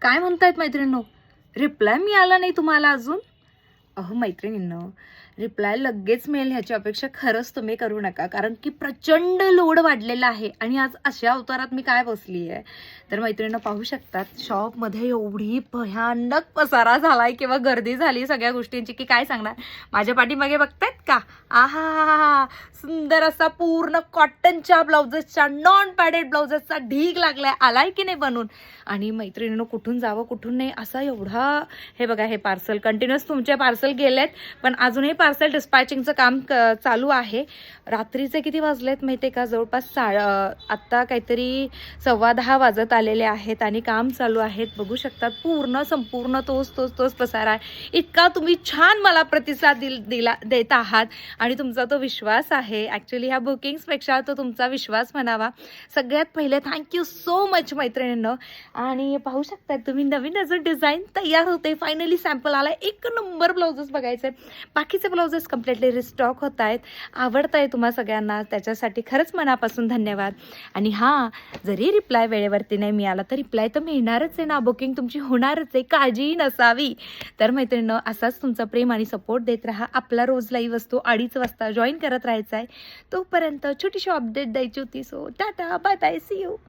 काय म्हणतायत मैत्रिणींनो? रिप्लाय मिळाला नाही तुम्हाला अजून? अहो मैत्रिणींनो, रिप्लाय लगेच मिळेल ह्याची अपेक्षा खरंच तुम्ही करू नका. कारण की प्रचंड लोड वाढलेला आहे आणि आज अशा अवतारात मी काय बसली आहे. तर मैत्रिणींनो पाहू शकतात, शॉपमध्ये एवढी भयानक पसारा झालाय किंवा गर्दी झाली सगळ्या गोष्टींची की काय सांगणार. माझ्या पाठीमागे बघतायत का? आहा, सुंदर असा पूर्ण कॉटनच्या ब्लाउजेसचा, नॉन पॅडेड ब्लाउजेसचा ढीग लागलाय. आलाय की नाही बनून? आणि मैत्रिणींनो कुठून जावं कुठून नाही असा एवढा. हे बघा, हे पार्सल कंटिन्युअस तुमचे पार्सल गेलेत, पण अजूनही पार्सल डिस्पॅचिंगचं काम चालू आहे. रात्रीचे किती वाजलेत माहिती आहे का? जवळपास आत्ता काहीतरी 10:15 वाजत आलेले आहेत आणि काम चालू आहेत. बघू शकतात पूर्ण संपूर्ण तोच पसारा आहे. इतका तुम्ही छान मला प्रतिसाद देत आहात आणि तुमचा तो विश्वास आहे. ॲक्च्युली ह्या बुकिंग्सपेक्षा तो तुमचा विश्वास म्हणावा. सगळ्यात पहिले थँक्यू सो मच मैत्रिणींनो. आणि पाहू शकता तुम्ही नवीन अजून डिझाईन तयार होते. फायनली सॅम्पल आला. एक नंबर ब्लाउजेस बघायचे. बाकीचे ब्लाउजेस कम्प्लिटली रिस्टॉक होत आहेत. आवडत आहे तुम्हा सगळ्यांना, त्याच्यासाठी खरंच मनापासून धन्यवाद. आणि हां, जरी रिप्लाय वेळेवरती नाही मिळाला तर रिप्लाय तर मिळणारच आहे ना. बुकिंग तुमची होणारच आहे, काळजीही नसावी. तर मैत्रिणींनो असाच तुमचा प्रेम आणि सपोर्ट देत राहा. आपला रोज लाईव्ह असतो 2:30 वाजता, जॉईन करत राहायचं आहे. तोपर्यंत छोटीशी अपडेट द्यायची होती. So tata, bye bye, see you.